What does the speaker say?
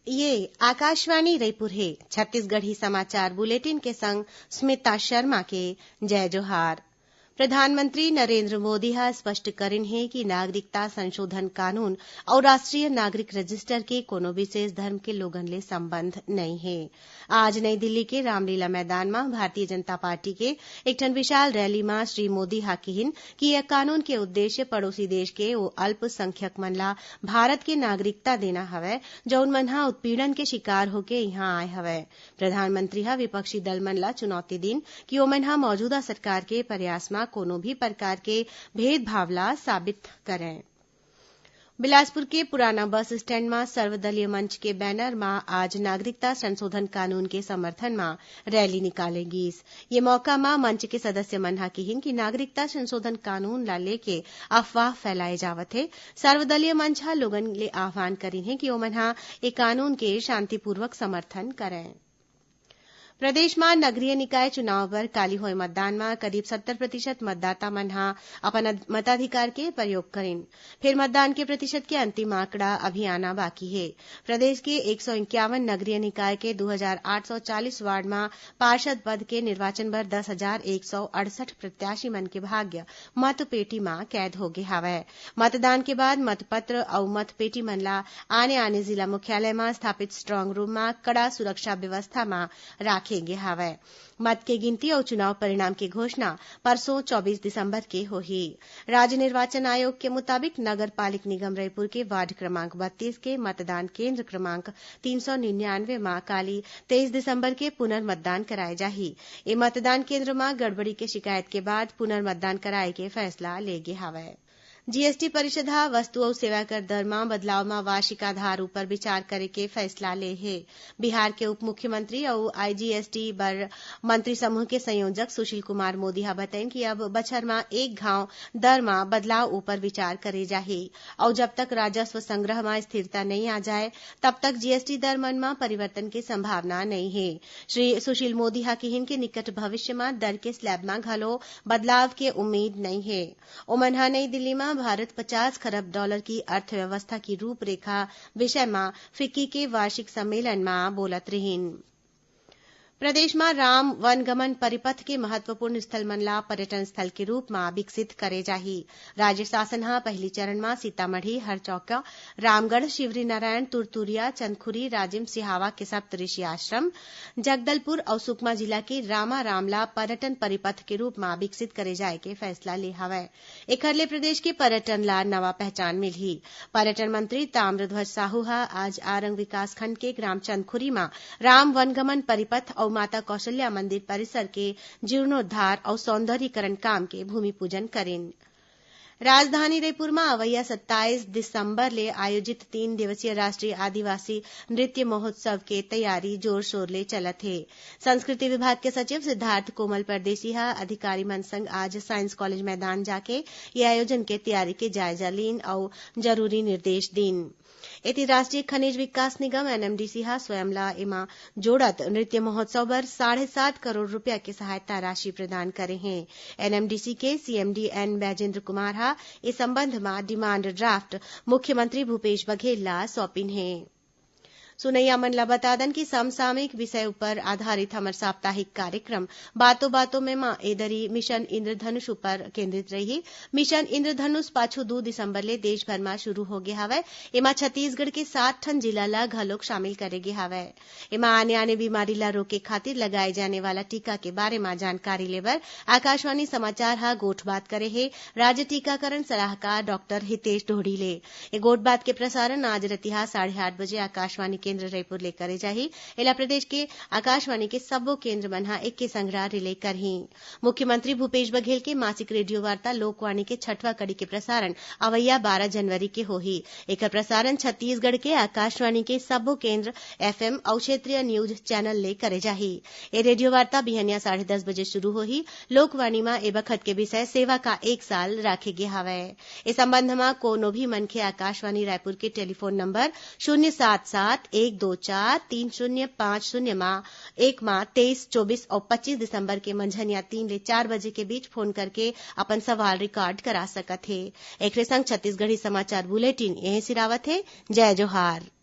ये आकाशवाणी रायपुर है। छत्तीसगढ़ी समाचार बुलेटिन के संग स्मिता शर्मा के जय जोहार। प्रधानमंत्री नरेंद्र मोदी हा स्पष्ट करिन है कि नागरिकता संशोधन कानून और राष्ट्रीय नागरिक रजिस्टर के कोनो विशेष धर्म के लोगन ले संबंध नहीं है। आज नई दिल्ली के रामलीला मैदान में भारतीय जनता पार्टी के एक ठन विशाल रैली में श्री मोदी हा कहिन कि यह कानून के उद्देश्य पड़ोसी देश के वो अल्पसंख्यक मन ला भारत के नागरिकता देना हवय जौन मन हा उत्पीड़न के शिकार होके यहाँ आए हवय। प्रधानमंत्री हा विपक्षी दल मन ला चुनौती दिन कि ओमन हा मौजूदा सरकार के प्रयास में कोनो भी प्रकार के भेदभाव ला साबित करें। बिलासपुर के पुराना बस स्टैंड में सर्वदलीय मंच के बैनर में आज नागरिकता संशोधन कानून के समर्थन में रैली निकालेगी। ये मौका में मंच के सदस्य मन हा कहिन कि नागरिकता संशोधन कानून ला लेके अफवाह फैलाए जावत है। सर्वदलीय मंच हा लोगन ले आह्वान करिन है कि ओमन हा ये कानून के शांतिपूर्वक समर्थन करें। प्रदेश में नगरीय निकाय चुनाव पर काली होए मतदान में करीब 70% मतदाता मन हा अपन मताधिकार के प्रयोग करें। फिर मतदान के प्रतिशत के अंतिम आंकड़ा अभी आना बाकी है। प्रदेश के 151 नगरीय निकाय के 2840 वार्ड में पार्षद पद के निर्वाचन पर 10,168 प्रत्याशी मन के भाग्य मतपेटी में कैद हो गए हवय। मतदान के बाद मतपत्र और मतपेटी मन ला आने जिला मुख्यालय में स्थापित स्ट्रांग रूम में कड़ा सुरक्षा व्यवस्था में रखेंगे हवय। मत के गिनती और चुनाव परिणाम की घोषणा परसों 24 दिसंबर के होही। राज्य निर्वाचन आयोग के मुताबिक नगर पालिक निगम रायपुर के वार्ड क्रमांक 32 के मतदान केंद्र क्रमांक 399 में काली 23 दिसंबर के पुनर्मतदान कराए जाही। ये मतदान केंद्र में गड़बड़ी के शिकायत के बाद पुनर्मतदान कराए के फैसला ले गे हवय। जीएसटी परिषद हा वस्तु और सेवा कर दर में बदलाव में वार्षिक आधार ऊपर विचार करे के फैसला ले है। बिहार के उप मुख्यमंत्री और आईजीएसटी बर मंत्री समूह के संयोजक सुशील कुमार मोदी हा बताइन कि अब बछर में एक घाव दर में बदलाव ऊपर विचार करे जाही और जब तक राजस्व संग्रह में स्थिरता नहीं आ जाए तब तक जीएसटी दर मन में परिवर्तन की संभावना नहीं है। श्री सुशील मोदी हा कहिन के निकट भविष्य में दर के स्लैब में घलो बदलाव के उम्मीद नहीं है। ओमन हा नई दिल्ली में भारत 50 खरब डॉलर की अर्थव्यवस्था की रूपरेखा विषय में फिक्की के वार्षिक सम्मेलन में बोलत रहीन। प्रदेश में राम वनगमन परिपथ के महत्वपूर्ण स्थल मन ला पर्यटन स्थल के रूप में विकसित करे जाही। राज्य शासन हा पहली चरण में सीतामढ़ी, हरचौका, रामगढ़, शिवरी नारायण, तुरतुरिया, चंदखुरी, राजिम, सिहावा के सप्तऋषि आश्रम, जगदलपुर और सुकमा जिला के रामा रामला पर्यटन परिपथ के रूप में विकसित करे जाए के फैसला ले हवय। एखर ले प्रदेश के पर्यटन ला नवा पहचान मिलही। पर्यटन मंत्री ताम्रध्वज साहू हा आज आरंग विकासखंड के ग्राम चंदखुरी में राम वनगमन परिपथ और माता कौशल्या मंदिर परिसर के जीर्णोद्धार और सौंदर्यीकरण काम के भूमि पूजन करें। राजधानी रायपुर में अवैया 27 दिसंबर ले आयोजित 3 दिवसीय राष्ट्रीय आदिवासी नृत्य महोत्सव के तैयारी जोर शोर ले चलत है। संस्कृति विभाग के सचिव सिद्धार्थ कोमल परदेसी हा अधिकारी मन संग आज साइंस कॉलेज मैदान जाके ये आयोजन के तैयारी के जायजा लीन और जरूरी निर्देश दीन। एति राष्ट्रीय खनिज विकास निगम एनएमडीसी हा स्वयं ला एमा जोड़त नृत्य महोत्सव पर 7.5 करोड़ रुपया की सहायता राशि प्रदान करे हैं। एनएमडीसी के सीएमडी एन बैजेंद्र कुमार हा इस संबंध में डिमांड ड्राफ्ट मुख्यमंत्री भूपेश बघेल ला सौंपिन है। सुनैया मन ला बतादन की समसामयिक विषय ऊपर आधारित हमर साप्ताहिक कार्यक्रम बातों बातों में मां एदरी मिशन इंद्रधनुष ऊपर केंद्रित रही। मिशन इंद्रधनुष पाछू 2 दिसंबर ले देश भर में शुरू हो गया हवय। एमा छत्तीसगढ़ के 60 ठन जिला ला घलोक शामिल करेगे हवय। एमा आने बीमारी ला रोके खातिर लगाए जाने वाला टीका के बारे में जानकारी लेबर आकाशवाणी समाचार हा गोठबात करे है राज्य टीकाकरण सलाहकार डॉक्टर हितेश ढोड़ी ले। ये गोठबात के प्रसारण आज रतिहा 8:30 बजे आकाशवाणी केंद्र रायपुर ले करे जाही। एला प्रदेश के आकाशवाणी के सब्बो केंद्र मन हा एक के संग्रह रिले करही। मुख्यमंत्री भूपेश बघेल के मासिक रेडियो वार्ता लोकवाणी के 6वां कड़ी के प्रसारण अवैया 12 जनवरी के होही। एकर प्रसारण छत्तीसगढ़ के आकाशवाणी के सब्बो केंद्र एफएम और क्षेत्रीय न्यूज चैनल ले करे जाही। ए रेडियो वार्ता बिहनिया 10:30 बजे शुरू होही। लोकवाणी में ए बखत के विषय सेवा का 1 साल राखे गे हवय। इस संबंध में कोनो भी मनखे आकाशवाणी रायपुर के टेलीफोन नंबर 077-124-3050 में 23, 24 और 25 दिसंबर के मंझनिया 3 ले 4 बजे के बीच फोन करके अपन सवाल रिकॉर्ड करा सकत है। एकरे संग छत्तीसगढ़ी समाचार बुलेटिन यहीं सिरावत है। जय जोहार।